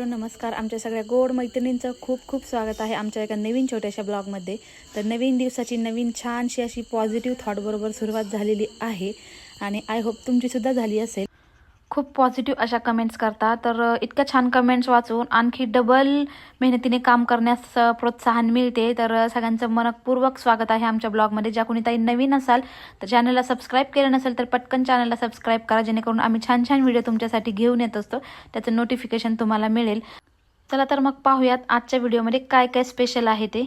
नमस्कार. आमच्या सगळ्या गोड मैत्रिणींचं खूप खूप स्वागत आहे आमच्या एका नवीन छोट्याशा ब्लॉगमध्ये. तर नवीन दिवसाची नवीन छानशी अशी पॉझिटिव्ह थॉटबरोबर सुरुवात झालेली आहे आणि आय होप तुमचीसुद्धा झाली असेल. खूप पॉझिटिव्ह अशा कमेंट्स करता, तर इतक्या छान कमेंट्स वाचून आणखी डबल मेहनतीने काम करण्यास प्रोत्साहन मिळते. तर सगळ्यांचं मनपूर्वक स्वागत आहे आमच्या ब्लॉगमध्ये. ज्या कोणी ताई नवीन असाल तर चॅनलला सबस्क्राईब केलं नसेल तर पटकन चॅनलला सबस्क्राईब करा, जेणेकरून आम्ही छान छान व्हिडिओ तुमच्यासाठी घेऊन येत असतो, त्याचं नोटिफिकेशन तुम्हाला मिळेल. चला तर मग पाहूयात आजच्या व्हिडिओमध्ये काय काय स्पेशल आहे ते.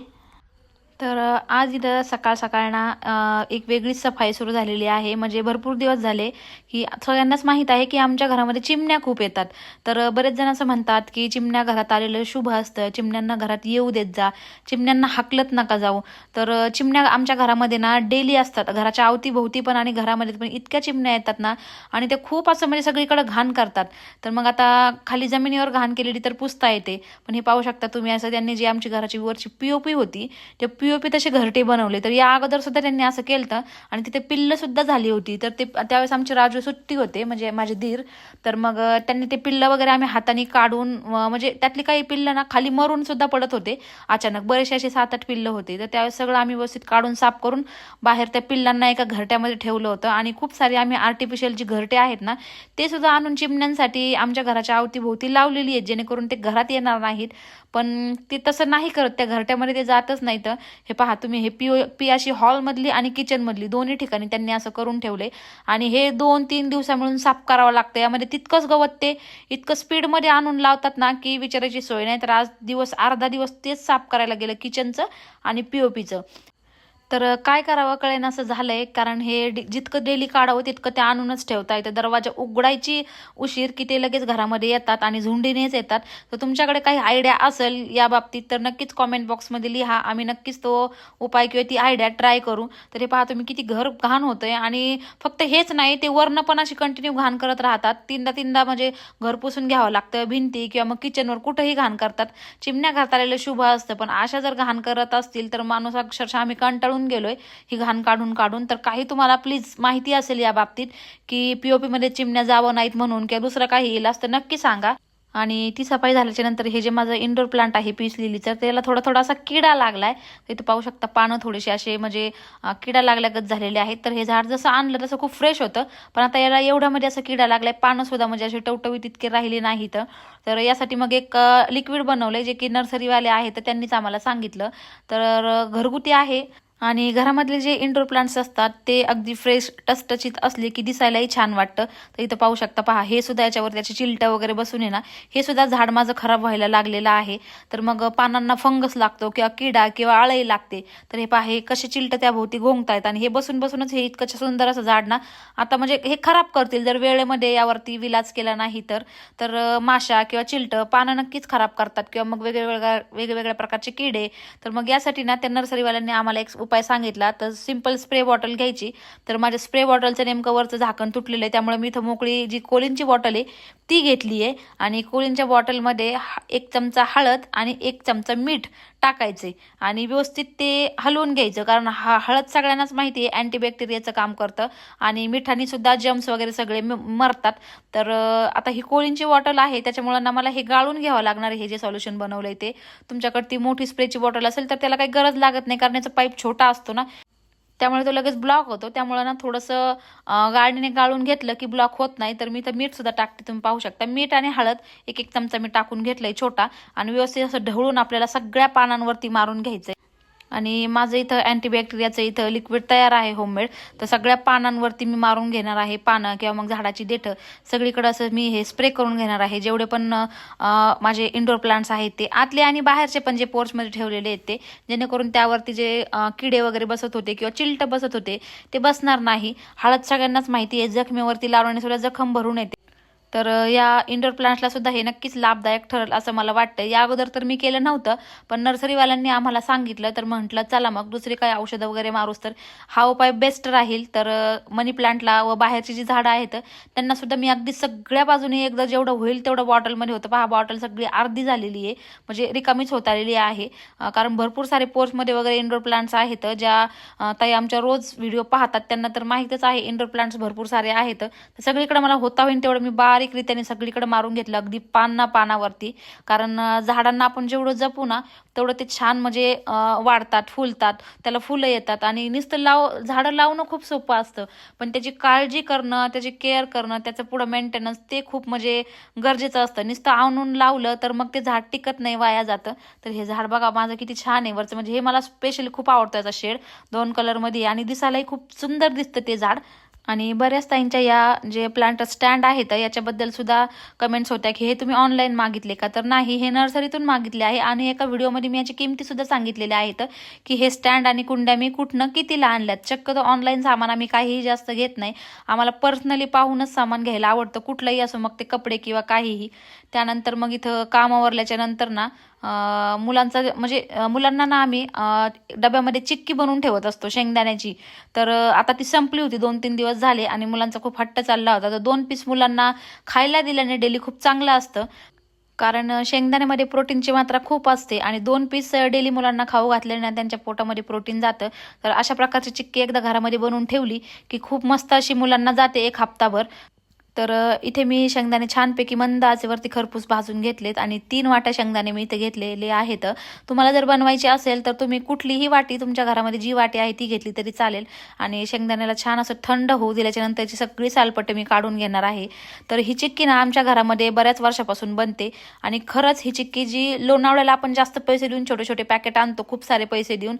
तर आज इथं सकाळ सकाळ ना एक वेगळीच सफाई सुरू झालेली आहे. म्हणजे भरपूर दिवस झाले की सगळ्यांनाच माहीत आहे की आमच्या घरामध्ये चिमण्या खूप येतात. तर बरेच जण असं म्हणतात की चिमण्या घरात आलेलं शुभ असतं, चिमण्यांना घरात येऊ देत जा, चिमण्यांना हाकलत नका जाऊ. तर चिमण्या आमच्या घरामध्ये ना डेली असतात, घराच्या अवतीभोवती पण आणि घरामध्ये पण इतक्या चिमण्या येतात ना, आणि ते खूप असं म्हणजे सगळीकडे घाण करतात. तर मग आता खाली जमिनीवर घाण केलेली तर पुसता येते, पण हे पाहू शकता तुम्ही असं त्यांनी जी आमची घराची वरची पीओपी होती ते पीओपी तसे घरटे बनवले. तर या अगोदर सुद्धा त्यांनी असं केलं आणि तिथे पिल्ल सुद्धा झाली होती. तर ते त्यावेळेस आमचे राजू सुट्टी होते, म्हणजे माझे दीर. तर मग त्यांनी ते पिल्ल वगैरे आम्ही हाताने काढून म्हणजे त्यातली काही पिल्ल ना खाली मरून सुद्धा पडत होते अचानक, बरेचसे असे 7-8 पिल्ल होते. तर त्यावेळेस सगळं आम्ही व्यवस्थित काढून साफ करून बाहेर त्या पिल्लांना एका घरट्यामध्ये ठेवलं होतं. आणि खूप सारी आम्ही आर्टिफिशियल जी घरटे आहेत ना ते सुद्धा आणून चिमण्यांसाठी आमच्या घराच्या अवतीभोवती लावलेली आहेत, जेणेकरून ते घरात येणार नाहीत. पण ते तसं नाही करत, त्या घरट्यामध्ये ते जातच नाही. तर हे पहा तुम्ही, हे पी अशी हॉलमधली आणि किचनमधली दोन्ही ठिकाणी त्यांनी असं करून ठेवले. आणि हे 2-3 दिवसा मिळून साफ करावं लागतं. यामध्ये तितकंच गवत ते इतकं स्पीडमध्ये आणून लावतात ना की विचारायची सोय नाही. तर आज अर्धा दिवस तेच साफ करायला गेलं, किचनचं आणि पीओपीचं. तर काय करावं कळेना असं झालंय, कारण हे जितकं डेली काढावं तितकं ते आणूनच ठेवता येतं. दरवाजा उघडायची उशीर की ते लगेच घरामध्ये येतात आणि झुंडीनेच येतात. तर तुमच्याकडे काही आयडिया असेल या बाबतीत तर नक्कीच कॉमेंट बॉक्समध्ये लिहा. आम्ही नक्कीच तो उपाय किंवा ती आयडिया ट्राय करू. तर हे पहा तुम्ही किती घर घाण होतंय. आणि फक्त हेच नाही, ते वरनं पण अशी कंटिन्यू घाण करत राहतात. तीनदा म्हणजे घर पुसून घ्यावं लागतं, भिंती किंवा मग किचनवर कुठंही घाण करतात. चिमण्या घरात आलेलं शुभ असतं, पण अशा जर घाण करत असतील तर माणूस अक्षरशः आम्ही कंटाळून गेलोय ही घाण काढून काढून. तर काही तुम्हाला प्लीज माहिती असेल या बाबतीत की पीओपी मध्ये चिमण्या जावं नाहीत म्हणून किंवा दुसरं काही येईल असतं, नक्की सांगा. आणि ती सफाई झाल्याच्या नंतर हे जे माझं इंडोर प्लांट आहे पीस लिलीचं, त्याला थोडा थोडा असा किडा लागलाय. इथे पाहू शकता पानं थोडेसे असे म्हणजे किडा लागल्यागत झालेले आहेत. तर हे झाड जसं आणलं तसं खूप फ्रेश होतं, पण आता याला एवढ्यामध्ये असं किडा लागलाय, पानं सुद्धा म्हणजे असे टवटवीत इतके राहिले नाहीत. तर यासाठी मग एक लिक्विड बनवलंय, जे की नर्सरीवाले आहेत तर त्यांनीच आम्हाला सांगितलं. तर घरगुती आहे. आणि घरामधले जे इंडोर प्लांट्स असतात ते अगदी फ्रेश टचटचीत असले की दिसायलाही छान वाटतं. तर इथं पाहू शकता, पहा हे सुद्धा याच्यावर त्याचे चिलटं वगैरे बसून आहे ना, हे सुद्धा झाड माझं खराब व्हायला लागलेलं आहे. तर मग पानांना फंगस लागतो किंवा किडा किंवा आळई लागते. तर हे पहा, हे कसे चिलटं त्याभोवती घोंगतायत आणि हे बसून बसूनच हे इतकं सुंदर असं झाड ना आता म्हणजे हे खराब करतील जर वेळेमध्ये यावरती विलाज केला नाही तर. तर माशा किंवा चिलटं पानं नक्कीच खराब करतात किंवा मग वेगवेगळ्या प्रकारचे किडे. तर मग यासाठी ना त्या नर्सरीवाल्यांनी आम्हाला एक उपाय सांगितला. तर सिंपल स्प्रे बॉटल घ्यायची. तर माझ्या स्प्रे बॉटलचं नेमकं वरचं झाकण तुटलेलं आहे, त्यामुळे मी इथं मोकळी जी कोलिनची बॉटल आहे ती घेतली आहे. आणि कोलिनच्या बॉटलमध्ये 1 चमचा हळद आणि 1 चमचा मीठ टाकायचे आणि व्यवस्थित ते हलवून घ्यायचं, कारण हळद सगळ्यांनाच माहिती आहे अँटीबॅक्टेरियाचं काम करतं आणि मिठाने सुद्धा जम्स वगैरे सगळे मरतात. तर आता ही कोलिनची बॉटल आहे त्याच्यामुळे ना मला हे गाळून घ्यावं लागणार आहे. हे जे सोल्युशन बनवलंय ते, तुमच्याकडे ती मोठी स्प्रेची बॉटल असेल तर त्याला काही गरज लागत नाही, कारण याचा पाईप छोटा असतो ना, त्यामुळे तो लगेच ब्लॉक होतो. त्यामुळे ना थोडंसं गाळणीने गाळून घेतलं की ब्लॉक होत नाही. तर मी तर मीठ सुद्धा टाकते, तुम्ही पाहू शकता. मीठ आणि हळद 1-1 चमचा मी टाकून घेतलंय छोटा, आणि व्यवस्थित असं ढवळून आपल्याला सगळ्या पानांवरती मारून घ्यायचंय. आणि माझं इथं अँटीबॅक्टेरियाचं इथं लिक्विड तयार आहे होममेड. तर सगळ्या पानांवरती मी मारून घेणार आहे, पानं किंवा मग झाडाची देठं सगळीकडे असं मी हे स्प्रे करून घेणार आहे. जेवढे पण माझे इंडोर प्लांट्स आहेत ते आतले आणि बाहेरचे पण जे पोर्चमध्ये ठेवलेले आहेत ते, जेणेकरून त्यावरती जे किडे वगैरे बसत होते किंवा चिलट बसत होते ते बसणार नाही. हळद सगळ्यांनाच माहिती आहे जखमेवरती लावण्याने सुद्धा जखम भरून येते. तर या इंडोर प्लांट्सला सुद्धा हे नक्कीच लाभदायक ठरेल असं मला वाटतं. या अगोदर तर मी केलं नव्हतं, पण नर्सरीवाल्यांनी आम्हाला सांगितलं तर म्हटलं चला मग दुसरी काही औषधं वगैरे मारूस तर हा उपाय बेस्ट राहील. तर मनी प्लांटला व बाहेरची जी झाडं आहेत त्यांना सुद्धा मी अगदी सगळ्या बाजूने एकदा जेवढं होईल तेवढं बॉटलमध्ये होतं. पहा बॉटल सगळी अर्धी झालेली आहे, म्हणजे रिकामीच होत आलेली आहे. कारण भरपूर सारे पोर्समध्ये वगैरे इंडोर प्लांट्स आहेत. ज्या ताई आमच्या रोज व्हिडिओ पाहतात त्यांना तर माहीतच आहे इंडोर प्लांट्स भरपूर सारे आहेत. सगळीकडे मला होता होईल तेवढं मी बारीकरित्याने सगळीकडे मारून घेतलं, अगदी पानावरती. कारण झाडांना आपण जेवढं जपू ना तेवढं ते छान म्हणजे वाढतात, फुलतात, त्याला फुलं येतात. आणि नुसतं झाडं लावणं खूप सोपं असतं, पण त्याची काळजी करणं, त्याची केअर करणं, त्याचं पुढं मेंटेनन्स ते खूप म्हणजे गरजेचं असतं. नुसतं आणून लावलं तर मग ते झाड टिकत नाही, वाया जातं. तर हे झाड बघा माझं किती छान आहे वरचं, म्हणजे हे मला स्पेशली खूप आवडतं याचा शेड, 2 कलरमध्ये, आणि दिसायलाही खूप सुंदर दिसतं ते झाड. आणि बऱ्याच ताईंच्या या जे प्लांट स्टँड आहेत याच्याबद्दल सुद्धा कमेंट्स होत्या की हे तुम्ही ऑनलाईन मागितले का? तर नाही, हे नर्सरीतून मागितले आहे. आणि एका व्हिडिओमध्ये मी याची किमती सुद्धा सांगितलेल्या आहेत की हे स्टँड आणि कुंड्या मी कुठनं कितीला आणल्यात. शक्यतो ऑनलाईन सामान आम्ही काहीही जास्त घेत नाही, आम्हाला पर्सनली पाहूनच सामान घ्यायला आवडतं, कुठलंही असो, मग ते कपडे किंवा काहीही. त्यानंतर मग इथं कामावरल्याच्या नंतर ना मुलांचा म्हणजे मुलांना ना आम्ही डब्यामध्ये चिक्की बनवून ठेवत असतो शेंगदाण्याची. तर आता ती संपली होती, 2-3 दिवस झाले, आणि मुलांचा खूप हट्ट चालला होता. तर 2 पीस मुलांना खायला दिल्याने डेली खूप चांगलं असतं, कारण शेंगदाण्यामध्ये प्रोटीनची मात्रा खूप असते. आणि 2 पीस डेली मुलांना खाऊ घातल्याने त्यांच्या पोटामध्ये प्रोटीन जातं. तर अशा प्रकारची चिक्की एकदा घरामध्ये बनवून ठेवली की खूप मस्त अशी मुलांना जाते 1 हप्ताभर. तर इथे मी शेंगदाणे छानपैकी मंद आचेवरती खरपूस भाजून घेतलेत, आणि 3 वाट्या शेंगदाणे मी इथे घेतलेले आहेत. तुम्हाला जर बनवायचे असेल तर तुम्ही कुठलीही वाटी, तुमच्या घरामध्ये जी वाटी आहे ती घेतली तरी चालेल. आणि शेंगदाण्याला छान असं थंड होऊ दिल्याच्या नंतरची सगळी सालपट्टे मी काढून घेणार आहे. तर ही चिक्की ना आमच्या घरामध्ये बऱ्याच वर्षापासून बनते, आणि खरंच ही चिक्की जी लोणावळ्याला आपण जास्त पैसे देऊन छोटे छोटे पॅकेट आणतो, खूप सारे पैसे देऊन,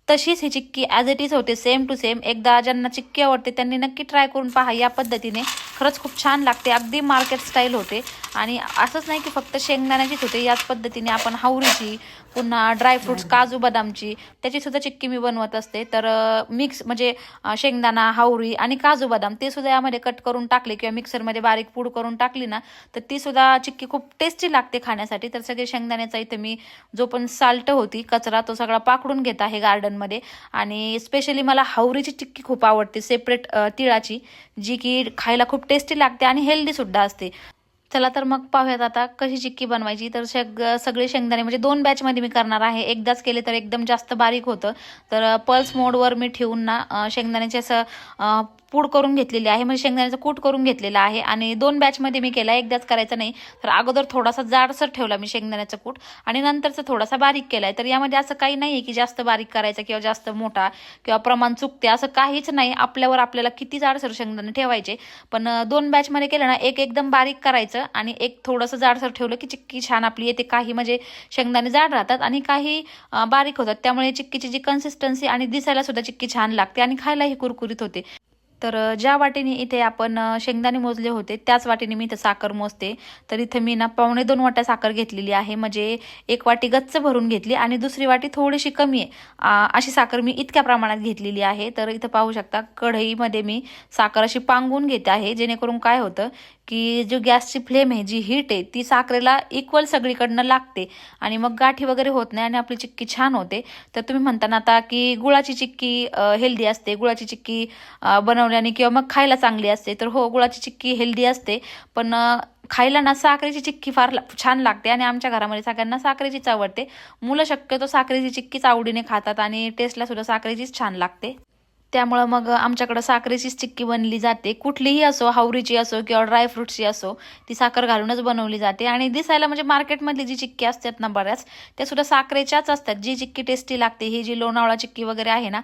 तशीच ही चिक्की ॲज इट इज होते, सेम टू सेम. एकदा ज्यांना चिक्की आवडते त्यांनी नक्की ट्राय करून पहा या पद्धतीने, खरंच खूप छान लागते, अगदी मार्केट स्टाईल होते. आणि असंच नाही की फक्त शेंगदाण्याचीच होते, याच पद्धतीने आपण हावरीची, पुन्हा ड्रायफ्रुट्स, काजू बदामची, त्याची सुद्धा चिक्की मी बनवत असते. तर मिक्स म्हणजे शेंगदाणा, हावरी आणि काजू बदाम ते सुद्धा यामध्ये कट करून टाकले किंवा मिक्सरमध्ये बारीक पूड करून टाकली ना, तर ती सुद्धा चिक्की खूप टेस्टी लागते खाण्यासाठी. तर सगळे शेंगदाण्याचा इथे मी जो पण साल्ट होती, कचरा, तो सगळा पाकडून घेत आहे गार्डनमध्ये. आणि स्पेशली मला हावरीची चिक्की खूप आवडते, सेपरेट तिळाची, जी की खायला खूप टेस्टी लागते आणि हेल्दी सुद्धा असते. चला तर मग पाहूयात आता कशी चिक्की बनवायची. तर सगळे शेंगदाणे म्हणजे 2 बॅचमध्ये मी करणार आहे, एकदाच केले तर एकदम जास्त बारीक होतं. तर पल्स मोडवर मी ठेवून ना शेंगदाण्याचे असं पूड करून घेतलेली आहे, म्हणजे शेंगदाण्याचं कूट करून घेतलेलं आहे. आणि 2 बॅचमध्ये मी केला, एकदाच करायचं नाही. तर अगोदर थोडासा जाडसर ठेवला मी शेंगदाण्याचा कूट, आणि नंतरचा थोडासा बारीक केलाय. तर यामध्ये असं काही नाही आहे की जास्त बारीक करायचा किंवा जास्त मोठा किंवा प्रमाण चुकते, असं काहीच नाही. आपल्याला किती जाडसर शेंगदाणे ठेवायचे. पण 2 बॅचमध्ये केलं ना, एक एकदम बारीक करायचं आणि एक थोडंसं जाडसर ठेवलं की चिक्की छान आपली येते. काही म्हणजे शेंगदाणे जाड राहतात आणि काही बारीक होतात, त्यामुळे चिक्कीची जी कन्सिस्टन्सी आणि दिसायला सुद्धा चिक्की छान लागते आणि खायलाही कुरकुरीत होते. तर ज्या वाटीने इथे आपण शेंगदाणे मोजले होते त्याच वाटीने मी इथं साखर मोजते. तर इथे मी ना 2.25 वाट्या साखर घेतलेली आहे, म्हणजे 1 वाटी गच्च भरून घेतली आणि दुसरी वाटी थोडीशी कमी आहे, अशी साखर मी इतक्या प्रमाणात घेतलेली आहे. तर इथं पाहू शकता कढईमध्ये मी साखर अशी पांगून घेते आहे, जेणेकरून काय होतं की जो गॅसची फ्लेम आहे, जी हीट आहे, ती साखरेला इक्वल सगळीकडनं लागते आणि मग गाठी वगैरे होत नाही आणि आपली चिक्की छान होते. तर तुम्ही म्हणता ना आता की गुळाची चिक्की हेल्दी असते, गुळाची चिक्की बनवल्याने किंवा मग खायला चांगली असते. तर हो, गुळाची चिक्की हेल्दी असते, पण खायला ना साखरेची चिक्की फार छान लागते आणि आमच्या घरामध्ये सगळ्यांना साखरेचीच आवडते. मुलं शक्यतो साखरेची चिक्कीच आवडीने खातात आणि टेस्टला सुद्धा साखरेचीच छान लागते. त्यामुळं मग आमच्याकडं साखरेचीच चिक्की बनली जाते. कुठलीही असो, हावरीची असो किंवा ड्रायफ्रुट्सची असो, ती साखर घालूनच बनवली जाते. आणि दिसायला म्हणजे मार्केटमधली जी चिक्की असतात ना बऱ्याच, त्या सुद्धा साखरेच्याच असतात. जी चिक्की टेस्टी लागते, ही जी लोणावळा चिक्की वगैरे आहे ना,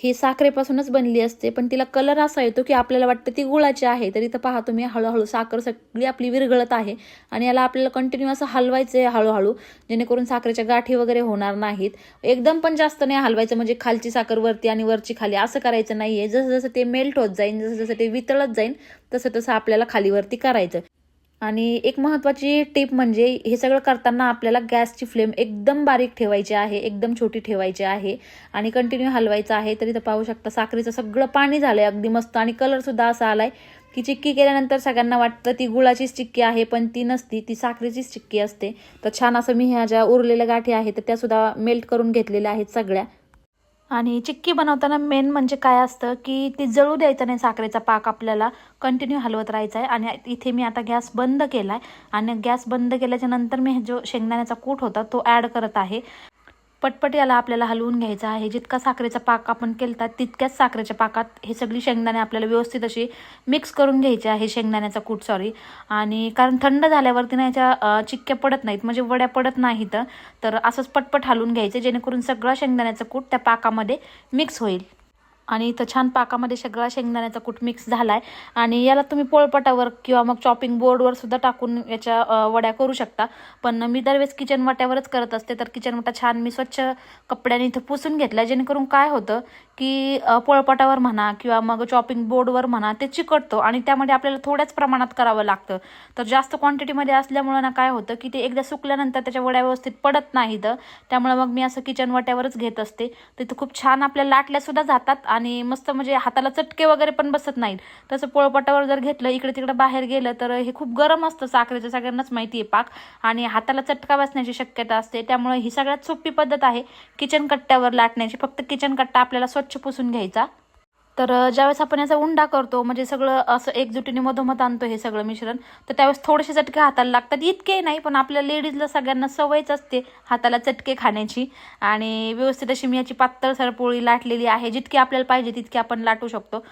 ही साखरेपासूनच बनली असते, पण तिला कलर असा येतो की आपल्याला वाटतं ती गुळाची आहे. तर इथं पहा तुम्ही, हळूहळू साखर सगळी आपली विरघळत आहे आणि याला आपल्याला कंटिन्यू असं हलवायचं आहे हळूहळू, जेणेकरून साखरेच्या गाठी वगैरे होणार नाहीत. एकदम पण जास्त नाही हलवायचं, म्हणजे खालची साखर वरती आणि वरची खाली असं करायचं नाहीये. जसं जसं ते मेल्ट होत जाईल, जसं जसं ते वितळत जाईल, तसं तसं आपल्याला खालीवरती करायचं. आणि एक महत्त्वाची टिप म्हणजे हे सगळं करताना आपल्याला गॅसची फ्लेम एकदम बारीक ठेवायची आहे, एकदम छोटी ठेवायची आहे आणि कंटिन्यू हलवायचं आहे. तरी तर पाहू शकता साखरेचं सगळं पाणी झालंय अगदी मस्त आणि कलरसुद्धा असा आलाय की चिक्की केल्यानंतर सगळ्यांना वाटतं ती गुळाचीच चिक्की आहे, पण ती नसती, ती साखरेचीच चिक्की असते. तर छान असं मी ह्या ज्या उरलेल्या गाठी आहेत तर त्यासुद्धा मेल्ट करून घेतलेल्या आहेत सगळ्या. आणि चिक्की बनवताना मेन म्हणजे काय असतं की ती जळू द्यायचं नाही, साखरेचा पाक आपल्याला कंटिन्यू हलवत राहायचा आहे. आणि इथे मी आता गॅस बंद केला आहे आणि गॅस बंद केल्याच्या नंतर मी जो शेंगदाण्याचा कूट होता तो ॲड करत आहे. पटपट याला आपल्याला हलवून घ्यायचं आहे. जितका साखरेचा पाक आपण केलता तितक्याच साखरेच्या पाकात हे सगळी शेंगदाणे आपल्याला व्यवस्थित अशी मिक्स करून घ्यायचे आहे, शेंगदाण्याचा कूट सॉरी. आणि कारण थंड झाल्यावरती ना याच्या चिक्क्या पडत नाहीत, म्हणजे वड्या पडत नाहीत. तर असंच पटपट हलवून घ्यायचे जेणेकरून सगळा शेंगदाण्याचा कूट त्या पाकामध्ये मिक्स होईल. आणि इथं छान पाकामध्ये सगळा शेंगदाण्याचा कूट मिक्स झाला आहे. आणि याला तुम्ही पोळपाटावर किंवा मग चॉपिंग बोर्डवर सुद्धा टाकून याच्या वड्या करू शकता. पण मी दरवेळेस किचन वाट्यावरच करत असते. तर किचन वाटा छान मी स्वच्छ कपड्याने इथं पुसून घेतला, जेणेकरून काय होतं की पोळपाटावर म्हणा किंवा मग चॉपिंग बोर्डवर म्हणा ते चिकटतो आणि त्यामध्ये आपल्याला थोड्याच प्रमाणात करावं लागतं. तर जास्त क्वांटिटीमध्ये असल्यामुळं ना काय होतं की ते एकदा सुकल्यानंतर त्याच्या वड्या व्यवस्थित पडत नाहीत. त्यामुळे मग मी असं किचन वाट्यावरच घेत असते. तिथं खूप छान आपल्या लाटल्यासुद्धा जातात आणि मस्त, म्हणजे हाताला चटके वगैरे पण बसत नाहीत. तसं पोळपाटावर जर घेतलं, इकडे तिकडे बाहेर गेलं तर हे खूप गरम असतं साखरेचं, सगळ्यांनाच माहिती आहे पाक, आणि हाताला चटका बसण्याची शक्यता असते. त्यामुळे ही सगळ्यात सोपी पद्धत आहे किचन कट्ट्यावर लाटण्याची. फक्त किचन कट्टा आपल्याला स्वच्छ पुसून घ्यायचा. तर ज्यावेळेस आपण याचा उंडा करतो, म्हणजे सगळं असं एकजुटीने मधोमध आणतो हे सगळं मिश्रण, तर त्यावेळेस थोडेसे चटके हाताला लागतात. इतके नाही, पण आपल्या लेडीजला सगळ्यांना सवयच असते हाताला चटके खाण्याची. आणि व्यवस्थित अशी मी याची पातळसर पोळी लाटलेली आहे. जितकी आपल्याला पाहिजे तितकी आपण लाटू शकतो.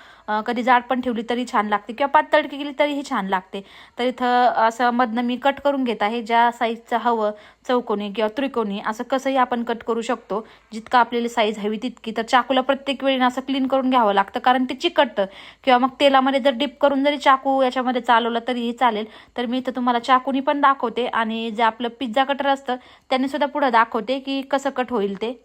कधी जाड पण ठेवली तरी छान लागते किंवा पातळ केली तरीही छान लागते. तर इथं असं मधनं मी कट करून घेत आहे. ज्या साईजचं हवं, चौकोनी किंवा त्रिकोणी, असं कसंही आपण कट करू शकतो, जितकं आपल्याला साईज हवी तितकी. तर चाकूला प्रत्येक वेळी असं क्लीन करून घ्यावं लागतं, कारण ते चिकटतं. किंवा मग तेलामध्ये जर डिप करून जरी चाकू याच्यामध्ये चालवलं तरीही चालेल. तर मी इथं तुम्हाला चाकूनी पण दाखवते आणि जे आपलं पिझ्झा कटर असतं त्यांनी सुद्धा पुढं दाखवते की कसं कट होईल ते.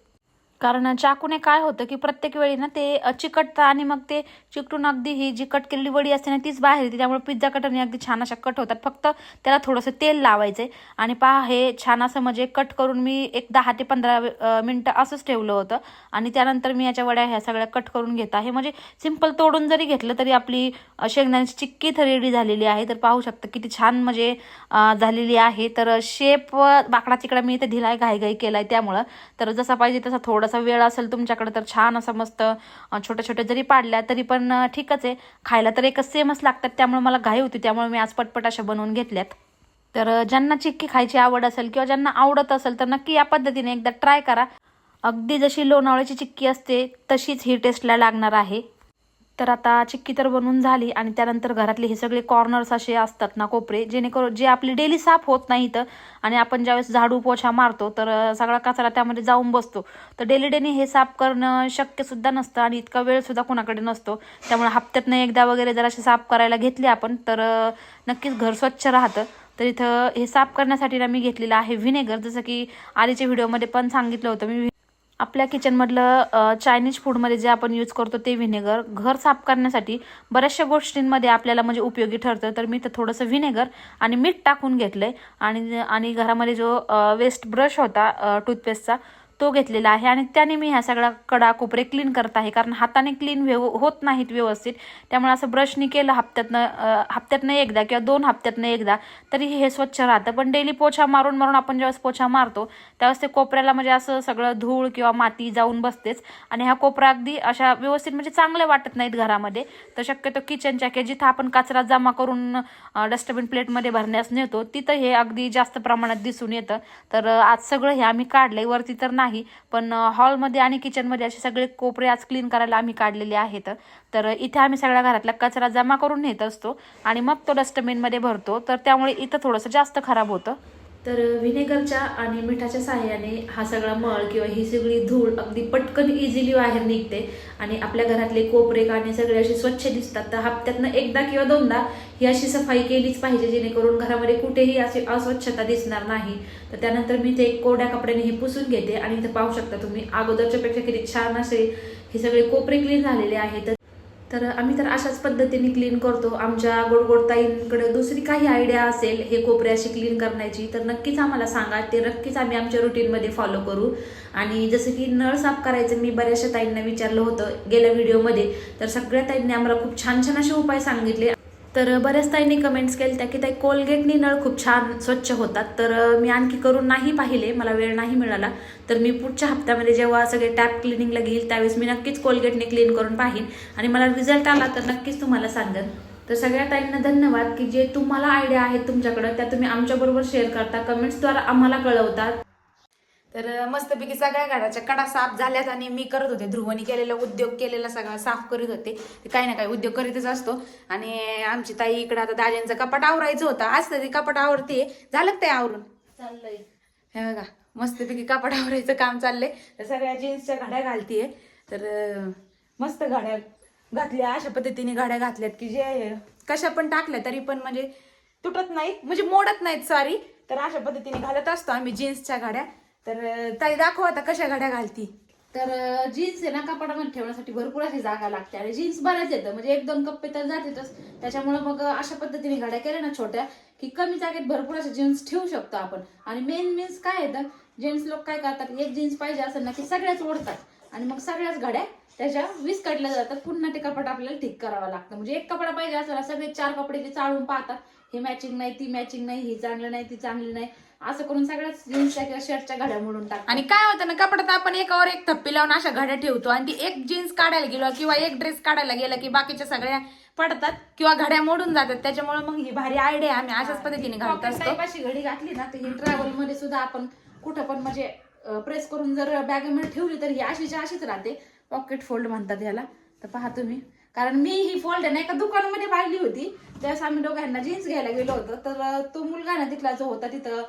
कारण चाकूने काय होतं की प्रत्येक वेळी ना ते चिकटतं आणि मग ते चिकटून अगदी ही जी कट केलेली वडी असते ना तीच बाहेर येते. त्यामुळे पिझ्झा कटरने अगदी छान अशा कट होतात. फक्त त्याला थोडंसं तेल लावायचं आहे. आणि पहा, हे छान असं म्हणजे कट करून मी एक 10 ते 15 मिनटं असंच ठेवलं होतं. आणि त्यानंतर मी याच्या वड्या ह्या सगळ्या कट करून घेत आहे. म्हणजे सिंपल तोडून जरी घेतलं तरी आपली शेंगदाण्याची चिक्की तर रेडी झालेली आहे. तर पाहू शकता किती छान म्हणजे झालेली आहे. तर शेप बाकडा तिकडा मी इथे दिलाय, घाईघाई केलाय त्यामुळं. तर जसा पाहिजे तसा थोडासा वेळ असेल तुमच्याकडे तर छान असं मस्त छोट्या छोट्या जरी पाडल्या तरी पण ठीकच आहे. खायला तर एकच सेमच लागतात. त्यामुळे मला घाई होती, त्यामुळे मी आज पटपट अशा बनवून घेतल्यात. तर ज्यांना चिक्की खायची आवड असेल किंवा ज्यांना आवडत असेल तर नक्की या पद्धतीने एकदा ट्राय करा. अगदी जशी लोणावळ्याची चिक्की असते तशीच ही टेस्टला लागणार आहे. तर आता चिक्की तर बनवून झाली आणि त्यानंतर घरातले हे सगळे कॉर्नर्स असे असतात ना, कोपरे, जेणेकरून जे आपली डेली साफ होत नाहीत आणि आपण ज्यावेळेस झाडू पोछा मारतो तर सगळा कचरा त्यामध्ये जाऊन बसतो. तर डेली हे साफ करणं शक्यसुद्धा नसतं आणि इतका वेळसुद्धा कोणाकडे नसतो. त्यामुळे हप्त्यातनं एकदा वगैरे जर असे साफ करायला घेतले आपण तर नक्कीच घर स्वच्छ राहतं. तर इथं हे साफ करण्यासाठी ना मी घेतलेलं आहे व्हिनेगर. जसं की आधीच्या व्हिडिओमध्ये पण सांगितलं होतं मी, आपल्या किचनमधलं चायनीज फूडमध्ये जे आपण यूज करतो ते व्हिनेगर घर साफ करण्यासाठी बऱ्याचशा गोष्टींमध्ये आपल्याला म्हणजे उपयोगी ठरतं. तर मी तर थोडंसं व्हिनेगर आणि मीठ टाकून घेतलंय. आणि घरामध्ये जो वेस्ट ब्रश होता टूथपेस्टचा तो घेतलेला आहे आणि त्याने मी ह्या सगळ्या कडा कोपरे क्लीन करत आहे. कारण हाताने क्लीन होत नाहीत व्यवस्थित. त्यामुळे असं ब्रशनी केलं हप्त्यातनं एकदा किंवा 2 हप्त्यातनं एकदा तरीही हे स्वच्छ राहतं. पण डेली पोछा मारून आपण ज्यावेळेस पोछा मारतो त्यावेळेस ते कोपऱ्याला म्हणजे असं सगळं धूळ किंवा माती जाऊन बसतेच आणि हा कोपरा अगदी अशा व्यवस्थित म्हणजे चांगले वाटत नाहीत घरामध्ये. तर शक्यतो किचनच्या किंवा जिथं आपण कचरा जमा करून डस्टबिन प्लेटमध्ये भरण्यास नेतो तिथं हे अगदी जास्त प्रमाणात दिसून येतं. तर आज सगळं हे आम्ही काढलंय, वरती तर नाही, पण हॉलमध्ये आणि किचनमध्ये असे सगळे कोपरे आज क्लीन करायला आम्ही काढलेले आहेत. तर इथे आम्ही सगळ्या घरातला कचरा जमा करून नेत असतो आणि मग तो डस्टबिनमध्ये भरतो. तर त्यामुळे इथं थोडंसं जास्त खराब होतं. तर व्हिनेगरच्या आणि मिठाच्या साहाय्याने हा सगळा मळ किंवा ही सगळी धूळ अगदी पटकन इझिली बाहेर निघते आणि आपल्या घरातले कोपरे काने सगळे असे स्वच्छ दिसतात. तर हप्त्यातनं एकदा किंवा 2दा ही अशी सफाई केलीच पाहिजे, जेणेकरून घरामध्ये कुठेही अशी अस्वच्छता दिसणार नाही. तर त्यानंतर मी ते कोरड्या कपड्याने हे पुसून घेते आणि इथं पाहू शकता तुम्ही अगोदरच्या पेक्षा किती छान असे हे सगळे कोपरे क्लीन झालेले आहेत. तर आम्ही तर अशाच पद्धतीने क्लीन करतो. आमच्या गोडगोड ताईंकडे दुसरी काही आयडिया असेल हे कोपरे अशी क्लीन करण्याची तर नक्कीच आम्हाला सांगा. ते नक्कीच आम्ही आमच्या रुटीनमध्ये फॉलो करू. आणि जसं की नळ साफ करायचं मी बऱ्याचशा ताईंना विचारलं होतं गेल्या व्हिडिओमध्ये, तर सगळ्या ताईंनी आम्हाला खूप छान छान असे उपाय सांगितले. तर बऱ्याच ताईंनी कमेंट्स केल्या की ताई कोलगेटनी नळ खूप छान स्वच्छ होतात. तर मी आणखी करून नाही पाहिले, मला वेळ नाही मिळाला. तर मी पुढच्या हप्त्यामध्ये जेव्हा सगळे टॅप क्लिनिंगला घेईल त्यावेळेस मी नक्कीच कोलगेटने क्लीन करून पाहीन आणि मला रिझल्ट आला तर नक्कीच तुम्हाला सांगेन. तर सगळ्या ताईंना धन्यवाद की जे तुम्हाला आयडिया आहेत तुमच्याकडं त्या तुम्ही आमच्याबरोबर शेअर करता, कमेंट्सद्वारा आम्हाला कळवतात. तर मस्तपैकी सगळ्या घराच्या कडा साफ झाल्यात आणि मी करत होते. ध्रुवनी केलेला उद्योग केलेला सगळा साफ करीत होते. ते काही ना काही उद्योग करीतच असतो. आणि आमची ताई इकडं आता दाज्यांचं कपाट आवरायचं होतं. आज तर ते कपाट आवरते. झालं का ते आवरून? चाललंय. हे बघा मस्तपैकी कपाट आवरायचं काम चाललंय. तर सगळ्या जीन्सच्या घड्या घालतीये. तर मस्त घड्या घातल्या, अशा पद्धतीने घड्या घातल्यात की जे कशा पण टाकल्या तरी पण म्हणजे तुटत नाहीत, म्हणजे मोडत नाहीत सॉरी. तर अशा पद्धतीने घालत असतो आम्ही जीन्सच्या घड्या. तर ताई दाखव आता कशा घड्या घालती. तर जीन्स आहे ना कपाटामध्ये ठेवण्यासाठी भरपूर अशी जागा लागते आणि जीन्स बऱ्याच येतं, म्हणजे 1-2 कप्पे तर जातातच. त्याच्यामुळे मग अशा पद्धतीने घड्या केल्या ना छोट्या की कमी जागेत भरपूर अशा जीन्स ठेवू शकतो आपण. आणि मेन मीन्स काय येतं, जेंट्स लोक काय करतात, एक जीन्स पाहिजे असेल ना की सगळ्याच ओढतात आणि मग सगळ्याच घड्या त्याच्या विस्कटल्या जातात. पुन्हा ते कपाट आपल्याला ठीक करावं लागतं. म्हणजे एक कपडा पाहिजे असेल सगळे 4 कपडे ते चाळून पाहतात, हे मॅचिंग नाही, ती मॅचिंग नाही, ही चांगलं नाही, ती चांगली नाही, असं करून सगळ्याच जीन्सच्या किंवा शर्टच्या घड्या मोडून टाकतात. आणि काय होतं ना, कपड्यात आपण एकावर एक थप्पी लावून अशा घड्या ठेवतो आणि ती एक जीन्स काढायला गेलो किंवा एक ड्रेस काढायला गेला की बाकीच्या सगळ्या पडतात किंवा घड्या मोडून जातात. त्याच्यामुळे मग ही भारी आयडिया आम्ही अशाच पद्धतीने घालत असतो. अशी घडी घातली ना तर ही ट्रॅव्हल मध्ये सुद्धा आपण कुठं पण म्हणजे प्रेस करून जर बॅगेमध्ये ठेवली तर ही अशीच्या अशीच राहते. पॉकेट फोल्ड म्हणतात याला. तर पहा तुम्ही, कारण मी ही फोल्ड आहे ना एका दुकानामध्ये पाहिली होती. त्यावेळेस आम्ही दोघांना जीन्स घ्यायला गेलो होतो. तर तो मुलगा ना तिथला जो होता तिथं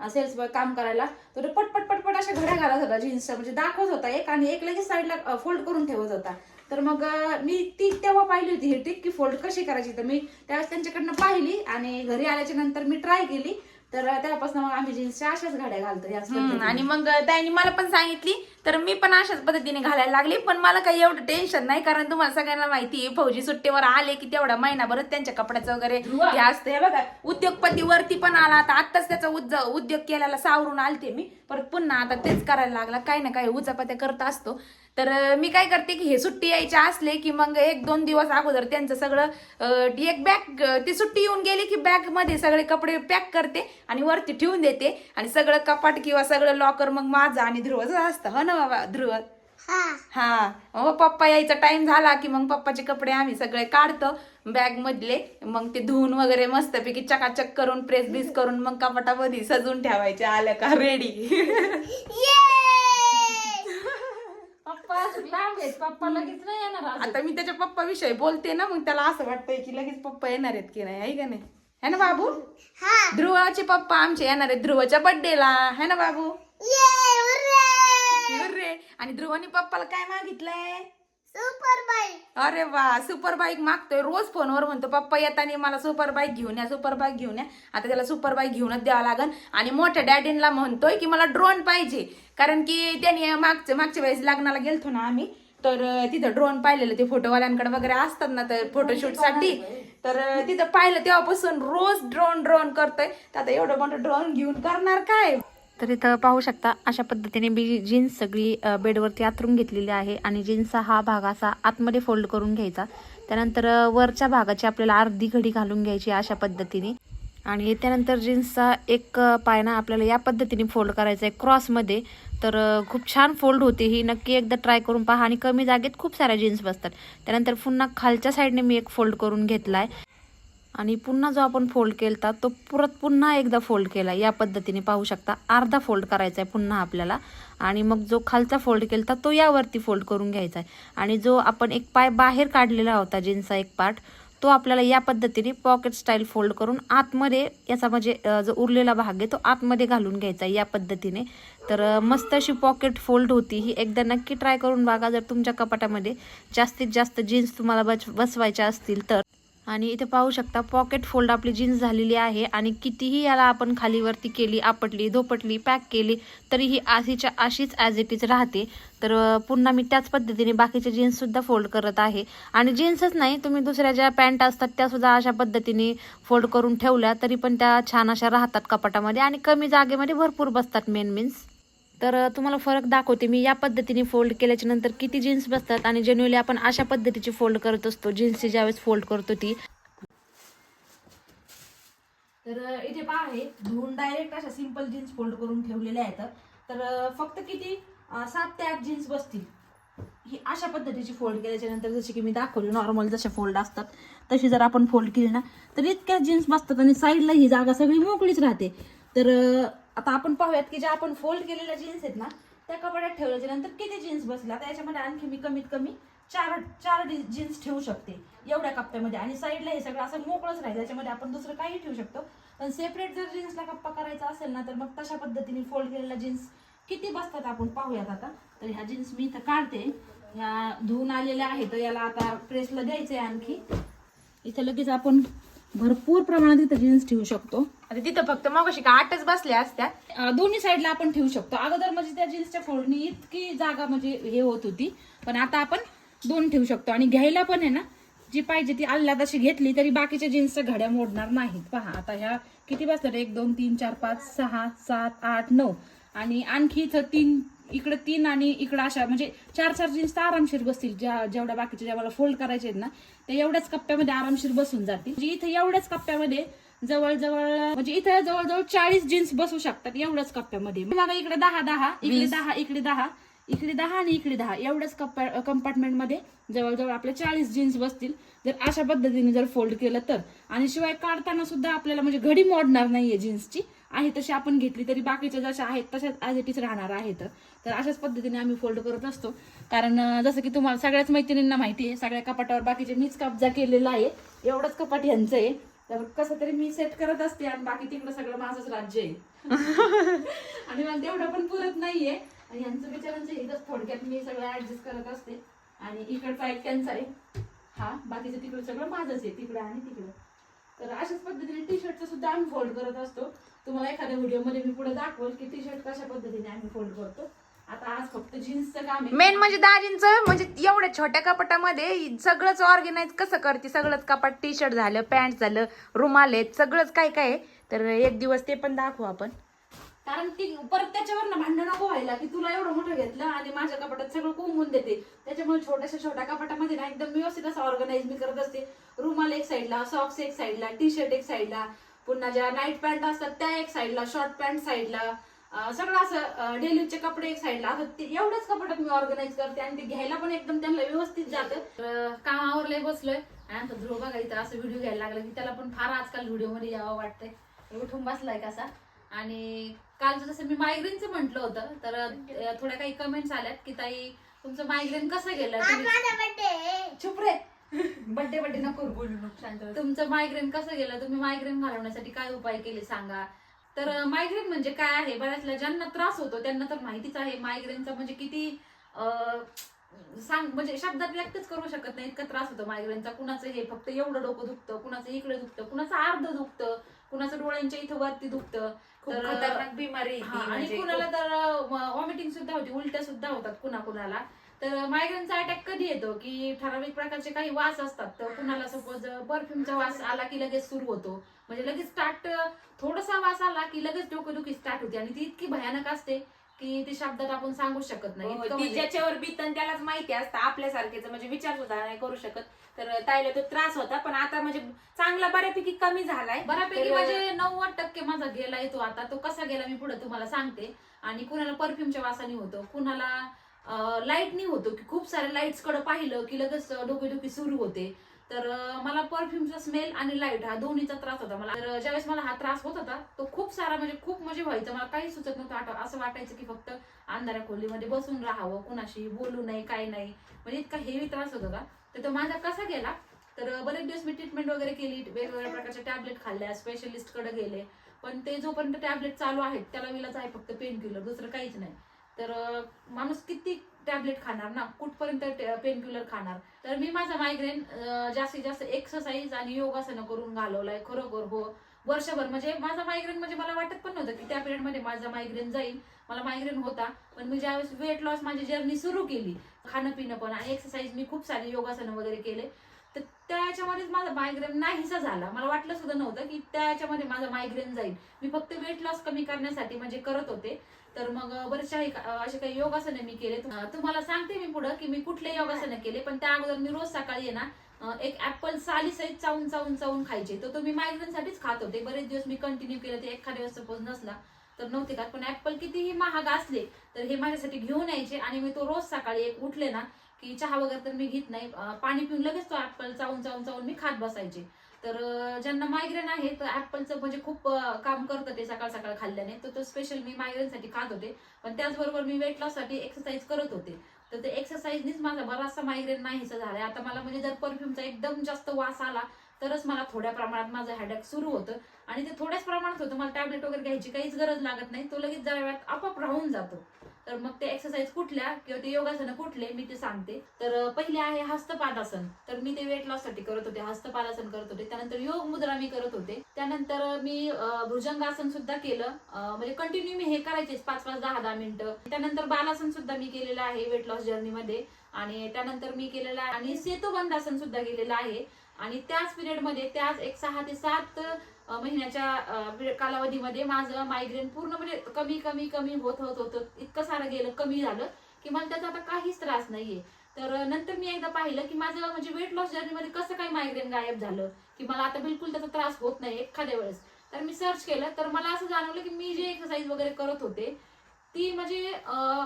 सेल्स बॉय काम करायला, तो पटपट पटपट अशा घड्या घालत होता जीन्सच्या, म्हणजे दाखवत होता एक आणि एक लगेच साईडला फोल्ड करून ठेवत होता. तर मग मी ती तेव्हा पाहिली होती ही टिक की फोल्ड कशी करायची. तर मी त्यावेळेस त्यांच्याकडनं पाहिली आणि घरी आल्याच्या नंतर मी ट्राय केली. तर त्यापासून मग आम्ही जीन्सच्या अशाच घड्या घालतो. आणि मग त्यांनी मला पण सांगितली तर मी पण अशाच पद्धतीने घालायला लागली. पण मला काही एवढं टेन्शन नाही, कारण तुम्हाला सगळ्यांना माहिती आहे फौजी सुट्टीवर आले की तेवढा महिनाभरच त्यांच्या कपड्याचं वगैरे हे असतं. हे बघा उद्योगपती वरती पण आला. आता आत्ताच त्याचा उद्योग केल्याला सावरून आलते मी, परत पुन्हा आता तेच करायला लागला. काही ना काही उचापत्या करत असतो. तर मी काय करते की हे सुट्टी यायचे असले की मग 1-2 दिवस अगोदर त्यांचं सगळं एक बॅग, ती सुट्टी येऊन गेली की बॅग मध्ये सगळे कपडे पॅक करते आणि वरती ठेवून देते. आणि सगळं कपाट किंवा सगळं लॉकर मग माझं आणि ध्रुवचं असतं. हो ना बाबा ध्रुव? हा. मग पप्पा यायचा टाइम झाला की मग पप्पाचे कपडे आम्ही सगळे काढतो बॅग मधले. मग ते धुवून वगैरे मस्तपैकी चकाचक करून प्रेस बीस करून मग कपाटामध्ये सजून ठेवायचे आल्या का रेडी. पप्पा लगेच नाही येणार. आता मी त्याच्या पप्पा विषयी बोलते ना, मग त्याला असं वाटतंय की लगेच पप्पा येणार आहेत की नाही, आहे का नाही? है ना बाबू? ध्रुवाचे पप्पा आमचे येणार आहेत ध्रुवाच्या बर्थडेला, है ना बाबू? आणि ध्रुवानी पप्पाला काय मागितलंय? Super bike. अरे वा, सुपर बाईक मागतोय. रोज फोनवर म्हणतो पप्पा येताना मला सुपर बाईक घेऊन या, सुपर बाईक घेऊन या. आता त्याला सुपर बाईक घेऊनच द्यावं लागेल. आणि मोठ्या डॅडींना म्हणतोय की मला ड्रोन पाहिजे, कारण की त्यांनी मागच्या वेळेस लग्नाला गेलतो ना आम्ही, तर तिथं ड्रोन पाहिलेलं. ते फोटोवाल्यांकडे वगैरे असतात ना तर फोटोशूट साठी, तर तिथं पाहिलं तेव्हापासून रोज ड्रोन करतोय. तर आता एवढं मोठं ड्रोन घेऊन करणार काय. तर इथं पाहू शकता अशा पद्धतीने मी जीन्स सगळी बेडवरती आतरून घेतलेली आहे. आणि जीन्सचा हा भाग असा आतमध्ये फोल्ड करून घ्यायचा. त्यानंतर वरच्या भागाची आपल्याला अर्धी घडी घालून घ्यायची अशा पद्धतीने. आणि त्यानंतर जीन्सचा एक पाय ना आपल्याला या पद्धतीने फोल्ड करायचा आहे क्रॉसमध्ये. तर खूप छान फोल्ड होते ही, नक्की एकदा ट्राय करून पहा. आणि कमी जागेत खूप साऱ्या जीन्स बसतात. त्यानंतर पुन्हा खालच्या साईडने मी एक फोल्ड करून घेतला आहे. आणि पुन्हा जो आपण फोल्ड केला तो पुन्हा एकदा फोल्ड केला. या पद्धतीने पाहू शकता अर्धा फोल्ड करायचा आहे पुन्हा आपल्याला. आणि मग जो खालचा फोल्ड केला तो यावरती फोल्ड करून घ्यायचा आहे. आणि जो आपण एक पाय बाहेर काढलेला होता जीन्सचा एक पार्ट, तो आपल्याला या पद्धतीने पॉकेट स्टाईल फोल्ड करून आतमध्ये याचा म्हणजे जो उरलेला भाग आहे तो आतमध्ये घालून घ्यायचा या पद्धतीने. तर मस्त अशी पॉकेट फोल्ड होती ही. एकदा नक्की ट्राय करून बघा जर तुमच्या कपाटामध्ये जास्तीत जास्त जीन्स तुम्हाला बसवायच्या असतील तर. आणि इथे पाहू शकता पॉकेट फोल्ड आपली जीन्स झालेली आहे. आणि कितीही याला आपण खालीवरती केली, आपटली, धोपटली, पॅक केली तरी ही अशीच्या अशीच ॲज इट इज राहते. तर पुन्हा मी त्याच पद्धतीने बाकीचे जीन्ससुद्धा फोल्ड करत आहे. आणि जीन्सच नाही, तुम्ही दुसऱ्या ज्या पॅन्ट असतात त्यासुद्धा अशा पद्धतीने फोल्ड करून ठेवल्या तरी पण त्या छान अशा राहतात कपाटामध्ये आणि कमी जागेमध्ये भरपूर बसतात मेन मीन्स. तर तुम्हाला फरक दाखवते मी. या पद्धतीने फोल्ड केल्याच्या नंतर किती जीन्स बसतात आणि जनरली आपण अशा पद्धतीची फोल्ड करत असतो जीन्सची ज्यावेळेस फोल्ड करतो ती. तर इथे पहा आहे धुवून डायरेक्ट अशा सिंपल जीन्स फोल्ड करून ठेवलेल्या आहेत. तर फक्त किती 7 ते 8 जीन्स बसतील ही अशा पद्धतीची फोल्ड केल्याच्या नंतर. जशी की मी दाखवली नॉर्मल जसे फोल्ड असतात तशी जर आपण फोल्ड केली ना तर इतक्या जीन्स बसतात आणि साईडला ही जागा सगळी मोकळीच राहते. तर आता आपण पाहूयात की ज्या आपण फोल्ड केलेल्या जीन्स आहेत ना त्या कपाड्यात ठेवल्याच्या नंतर किती जीन्स बसला. तर याच्यामध्ये आणखी मी कमीत कमी चार जीन्स ठेवू शकते एवढ्या कप्प्यामध्ये. आणि साईडला हे सगळं असं मोकळंच राहील, त्याच्यामध्ये आपण दुसरं काही ठेवू शकतो. पण सेपरेट जर जीन्सला कप्पा करायचा असेल ना तर मग तशा पद्धतीने फोल्ड केलेल्या जीन्स किती बसतात आपण पाहूयात आता. तर ह्या जीन्स मी इथं काढते, ह्या धुवून आलेल्या आहेत. तर याला आता प्रेसला द्यायचंय. आणखी इथं लगेच आपण भरपूर प्रमाणात इथं जीन्स ठेवू शकतो. आता तिथं फक्त मग अशी का 8च बसल्या असत्या. दोन्ही साईडला आपण ठेवू शकतो. अगोदर म्हणजे त्या जीन्सच्या फोल्डनी इतकी जागा म्हणजे हे होत होती, पण आता आपण 2 ठेवू शकतो. आणि घ्यायला पण आहे ना जी पाहिजे ती आल्हाद अशी घेतली तरी बाकीच्या जीन्सच्या घड्या मोडणार नाहीत. पहा आता ह्या किती बसतात, 1 2 3 4 5 6 7 8 9 आणि आणखी इथं 3 इकडे 3 आणि इकडे अशा म्हणजे 4 जीन्स तर आरामशीर बसतील. जेवढ्या बाकीच्या ज्या मला फोल्ड करायचे आहेत ना ते एवढ्याच कप्प्यामध्ये आरामशीर बसून जातील. म्हणजे इथं एवढ्याच कप्प्यामध्ये जवळजवळ म्हणजे इथं जवळजवळ 40 जीन्स बसू शकतात एवढ्याच कप्प्यामध्ये. बघा इकडे 10 10 इकडे 10 इकडे 10 इकडे 10 आणि इकडे 10 एवढ्याच कंपार्टमेंटमध्ये जवळजवळ आपल्या 40 जीन्स बसतील जर अशा पद्धतीने जर फोल्ड केलं तर. आणि शिवाय काढताना सुद्धा आपल्याला म्हणजे घडी मोडणार नाहीये जीन्सची, आहे तशी आपण घेतली तरी बाकीच्या जशा आहेत तशाच ॲज इट इज राहणार आहेत. तर अशाच पद्धतीने आम्ही फोल्ड करत असतो. कारण जसं की तुम्हाला सगळ्याच मैत्रिणींना माहिती आहे सगळ्या कपाटावर बाकीचे मीच कब्जा केलेला आहे, एवढंच कपाट यांचं आहे. तर कसं तरी मी सेट करत असते आणि बाकी तिकडं सगळं माझंच राज्य आहे. आणि मला तेवढं पण पुरत नाहीये. आणि यांचं बिचारांचं इथंच थोडक्यात मी सगळं ऍडजस्ट करत असते. आणि इकडचा एक त्यांचा आहे, हा बाकीचं तिकडं सगळं माझंच आहे, तिकडं आणि तिकडं. तर अशाच पद्धतीने टी शर्टचं सुद्धा आम्ही फोल्ड करत असतो. तुम्हाला एखाद्या व्हिडिओमध्ये मी पुढे दाखवल की टी शर्ट कशा पद्धतीने आम्ही फोल्ड करतो. आता आज फक्त जीन्सचं काम आहे. मेन म्हणजे दाजींचं म्हणजे एवढ्या छोट्या कपाटामध्ये सगळंच ऑर्गनाइज कसं करते. सगळंच कपाट, टी शर्ट झालं, पॅन्ट झालं, रुमाल आहेत, सगळंच काय काय आहे. तर एक दिवस ते पण दाखवू आपण. कारण ती परत त्याच्यावर भांडण नको व्हायला की तुला एवढं मोठं घेतलं आणि माझ्या कपाटात सगळं कोंबून देते. त्याच्यामुळे छोट्या कपाटामध्ये ना एकदम व्यवस्थित असं ऑर्गनाइज मी करत असते. रुमाल एक साईडला, सॉक्स एक साईडला, टी शर्ट एक साईडला, पुन्हा ज्या नाईट पॅन्ट असतात त्या एक साईडला, शॉर्ट पॅन्ट साईडला, सगळं असं डेलीचे कपडे एक साईडला. आता एवढ्याच कपाटात मी ऑर्गनाइज करते आणि ते घ्यायला पण एकदम त्यांना व्यवस्थित जातं. कामावर लय बसलोय आणि आता ध्रुव बघा इथं असं व्हिडिओ घ्यायला लागला की त्याला पण फार आजकाल व्हिडिओमध्ये यावं वाटतंय. उठून बसलाय कसा. आणि कालचं जसं मी मायग्रेनचं म्हटलं होतं तर थोड्या काही कमेंट्स आल्यात की ताई तुमचं मायग्रेन कसं गेलं. चुप रे, बड्डे नको बोलू नको, शांत. तुमचं मायग्रेन कसं गेलं, तुम्ही मायग्रेन घालवण्यासाठी काय उपाय केले सांगा. तर मायग्रेन म्हणजे काय आहे, बऱ्याचला ज्यांना त्रास होतो त्यांना तर माहितीच आहे. मायग्रेनचा म्हणजे किती म्हणजे शब्दात व्यक्तच करू शकत नाही इतका त्रास होतो मायग्रेनचा. कुणाचं हे फक्त एवढं डोकं दुखतं, कुणाचं इकडे दुखतं, कुणाचं अर्ध दुखतं, कुणाचं डोळ्यांच्या इथं वरती दुखतं. तर खतरनाक बिमारी आणि कुणाला तर वॉमिटिंग सुद्धा होती, उलट्या सुद्धा होतात कुणाला. तर मायग्रेनचा अटॅक कधी येतो की ठराविक प्रकारचे काही वास असतात. तर कुणाला सपोज परफ्यूमचा वास आला की लगेच सुरू होतो, म्हणजे लगेच स्टार्ट, थोडासा वास आला की लगेच डोकेदुखी स्टार्ट होते. आणि ती इतकी भयानक असते की ती शब्दात आपण सांगू शकत नाही. ज्याच्यावर बितन त्यालाच माहिती असतं, आपल्यासारखेच म्हणजे विचार सुद्धा नाही करू शकत. तर ताईला तो त्रास होता पण आता म्हणजे चांगला बऱ्यापैकी कमी झालाय. बऱ्यापैकी म्हणजे 90% माझा गेलाय तो. आता तो कसा गेला मी पुढे तुम्हाला सांगते. आणि कुणाला परफ्यूमच्या वासाने होतो, कुणाला लाईटनी होतो की खूप साऱ्या लाईट्स कडे पाहिलं की लगेच डोकेदुखी सुरू होते. तर मला परफ्यूमचा स्मेल आणि लाईट हा दोन्हीचा त्रास होता मला. तर ज्यावेळेस मला हा त्रास होत होता तो खूप सारा म्हणजे खूप म्हणजे व्हायचं, मला काही सुचत नव्हतं. असं वाटायचं की फक्त अंधाऱ्या खोलीमध्ये बसून राहावं, कुणाशी बोलू नाही, काय नाही, म्हणजे इतका हेवी त्रास होत होता. तर तो माझा कसा गेला, तर बरेच दिवस मी ट्रीटमेंट वगैरे केली, वेगवेगळ्या प्रकारच्या टॅबलेट खाल्ल्या, स्पेशलिस्ट कडे गेले, पण ते जोपर्यंत टॅबलेट चालू आहेत त्याला विलाच आहे फक्त पेन किलर, दुसरं काहीच नाही. तर माणूस किती टॅबलेट खाणार ना, कुठपर्यंत पेन किलर खाणार. तर मी माझा मायग्रेन जास्तीत जास्त एक्सरसाइज आणि योगासनं करून घालवलाय खरोखर. हो, वर्षभर म्हणजे माझा मायग्रेन म्हणजे मला वाटत पण नव्हतं की त्या पिरियडमध्ये माझा मायग्रेन जाईल. मला मायग्रेन होता, पण मी ज्यावेळेस वेट लॉस माझी जर्नी सुरू केली, खाणं पिणं पण आणि एक्सरसाइज, मी खूप सारे योगासनं वगैरे केले, तर त्याच्यामध्येच माझा मायग्रेन नाहीसा झाला. मला वाटलं सुद्धा नव्हतं की त्याच्यामध्ये माझा मायग्रेन जाईल. मी फक्त वेट लॉस कमी करण्यासाठी म्हणजे करत होते. तर मग बरेचसे असे काही योगासने मी केले. तुम्हाला सांगते मी पुढे की मी कुठले योगासने केले. पण त्या अगोदर मी रोज सकाळी आहे ना एक ऍपल साली सहित चावून खायचे. तो मी मायग्रेन साठीच खात होते. बरेच दिवस मी कंटिन्यू केले. ते एखाद्या दिवस सपोज नसला तर नव्हते खात. पण ऍपल कितीही महाग असले तर हे माझ्यासाठी घेऊन यायचे आणि मी तो रोज सकाळी एक उठले ना की चहा वगैरे तर मी घेत नाही, पाणी पिऊन लगेच तो ऍपल चावून मी खात बसायचे. तर ज्यांना मायग्रेन आहे तर ऍपलचं म्हणजे खूप काम करतं ते सकाळ सकाळ खाल्ल्याने, तर तो स्पेशल मी मायग्रेनसाठी खात होते. पण त्याचबरोबर मी वेट लॉससाठी एक्सरसाइज करत होते. तर ते एक्सरसाइजनीच माझा बराचसा मायग्रेन नाहीसा झालाय. आता मला म्हणजे जर परफ्यूमचा एकदम जास्त वास आला तरच मला थोड्या प्रमाणात माझं हेडेक सुरू होतं, आणि ते थोड्याच प्रमाणात होतं. मला टॅबलेट वगैरे घ्यायची काहीच गरज लागत नाही, तो लगेच जरा वेळात आपोआप राहून जातो. तर मग ते एक्सरसाइज कुठल्या किंवा ते योगासनं कुठले मी ते सांगते. तर पहिले आहे हस्तपादासन. तर मी ते वेट लॉस साठी करत होते, हस्तपादासन करत होते. त्यानंतर योग मुद्रा मी करत होते. त्यानंतर मी भुजंगासन सुद्धा केलं. म्हणजे कंटिन्यू मी हे करायचेच 5-5, 10-10 मिनिटं. त्यानंतर बालासन सुद्धा मी केलेलं आहे वेट लॉस जर्नीमध्ये. आणि त्यानंतर मी केलेलं आहे आणि सेतुबंधासन सुद्धा केलेलं आहे. आणि त्याच पिरियडमध्ये त्याच एक 6 ते 7 महिन्याच्या कालावधीमध्ये माझं मायग्रेन पूर्ण म्हणजे कमी कमी कमी होत होत होतं. इतकं सारं गेलं, कमी झालं की मला त्याचा आता काहीच त्रास नाहीये. तर नंतर मी एकदा पाहिलं की माझं म्हणजे वेट लॉस जर्नीमध्ये कसं काय मायग्रेन गायब झालं, की मला आता बिलकुल त्याचा त्रास होत नाही एखाद्या वेळेस. तर मी सर्च केलं तर मला असं जाणवलं की मी जे एक्सरसाइज वगैरे करत होते ती म्हणजे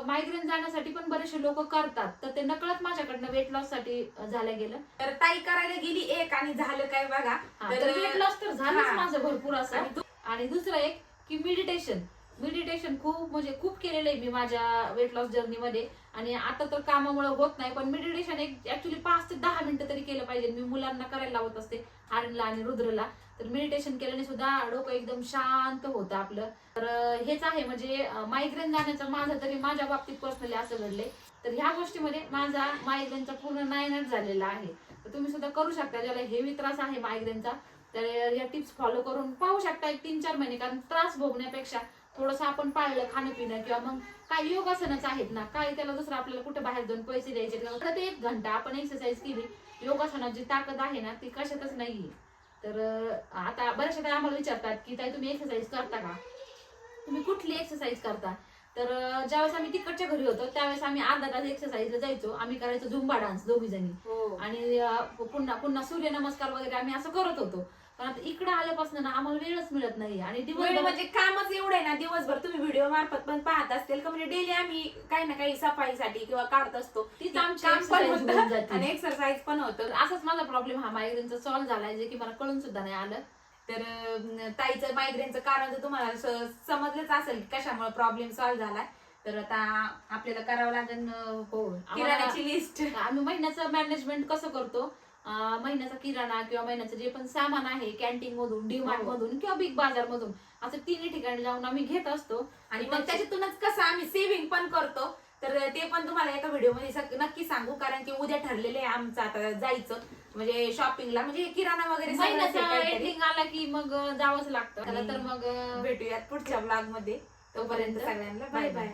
मायग्रेन जाण्यासाठी पण बरेचसे लोक करतात, तर ते नकळत माझ्याकडनं वेट लॉस साठी झालं गेलं. तर ताई करायला गेली एक आणि झालं काय बघा. तर वेट लॉस तर झालंच हा. माझं भरपूर असं. आणि दुसरं एक की मेडिटेशन. मेडिटेशन खूप म्हणजे खूप केलेलं आहे मी माझ्या वेट लॉस जर्नीमध्ये. आणि आता तर कामामुळे होत नाही, पण मेडिटेशन एक ऍक्च्युली 5 ते 10 मिनिटं तरी केलं पाहिजे. मी मुलांना करायला लावत असते, आर्यनला आणि रुद्रला. तर मेडिटेशन केल्याने सुद्धा डोकं एकदम शांत होतं आपलं. तर हेच आहे म्हणजे मायग्रेन जाण्याचं माझं तरी माझ्या बाबतीत पर्सनली असं घडलंय. तर ह्या गोष्टीमध्ये माझा मायग्रेनचा पूर्ण नायनाट झालेला आहे. तर तुम्ही सुद्धा करू शकता, ज्याला हेवी त्रास आहे मायग्रेनचा. तर या टिप्स फॉलो करून पाहू शकता एक 3-4 महिने. कारण त्रास भोगण्यापेक्षा थोडंसं आपण पाळलं खाणं पिणं, किंवा मग काय योगासनच आहेत ना, काय त्याला दुसरं आपल्याला कुठे बाहेर जाऊन पैसे द्यायचे. ते 1 घंटा आपण एक्सरसाइज केली, योगासनात जी ताकद आहे ना ती कशातच नाहीये. तर आता बऱ्याचशा आम्हाला विचारतात की ताई तुम्ही एक्सरसाइज करता का, तुम्ही कुठली एक्सरसाइज करता. तर ज्यावेळेस आम्ही तिकडच्या घरी होतो त्यावेळेस आम्ही अर्धा तास एक्सरसाइजला जायचो. आम्ही करायचो झुंबा डान्स दोघी जणी. आणि पुन्हा पुन्हा सूर्यनमस्कार वगैरे आम्ही असं करत होतो. पण आता इकडे आल्यापासून ना आम्हाला वेळच मिळत नाही. आणि वेळ म्हणजे कामच एवढं आहे ना, दिवसभर तुम्ही व्हिडिओ मार्फत पण पाहत असतील का, म्हणजे डेली आम्ही काही ना काही सफाईसाठी किंवा काढत असतो. तीच आमची काम पण exercise होऊन होतं जाते. आणि एक्सरसाइज पण होतं. असाच माझा प्रॉब्लेम हा मायग्रेनचा सॉल्व्ह झालाय, जे की मला कळून सुद्धा नाही आलं. तर ताईचं मायग्रेनचं कारण तर तुम्हाला समजलंच असेल की कशामुळे प्रॉब्लेम सॉल्व्ह झालाय. तर आता आपल्याला करावं लागेल हो, किराण्याची लिस्ट. आम्ही महिन्याचं मॅनेजमेंट कसं करतो, महिन्याचा किराणा किंवा महिन्याचं जे पण सामान आहे कॅन्टीन मधून, डीमार्ट मधून किंवा बिग बाजार मधून, असं 3 ठिकाणी जाऊन आम्ही घेत असतो. आणि मग त्याच्यातूनच कसं आम्ही सेव्हिंग पण करतो. तर ते पण तुम्हाला एका व्हिडिओमध्ये नक्की सांगू, कारण की उद्या ठरलेले आहे आमचं आता जायचं म्हणजे शॉपिंगला, म्हणजे किराणा वगैरे महिन्याचा एंडिंग आला की मग जावंच लागतं. आणि तर मग भेटूयात पुढच्या ब्लॉग मध्ये. तोपर्यंत सगळ्यांना बाय बाय.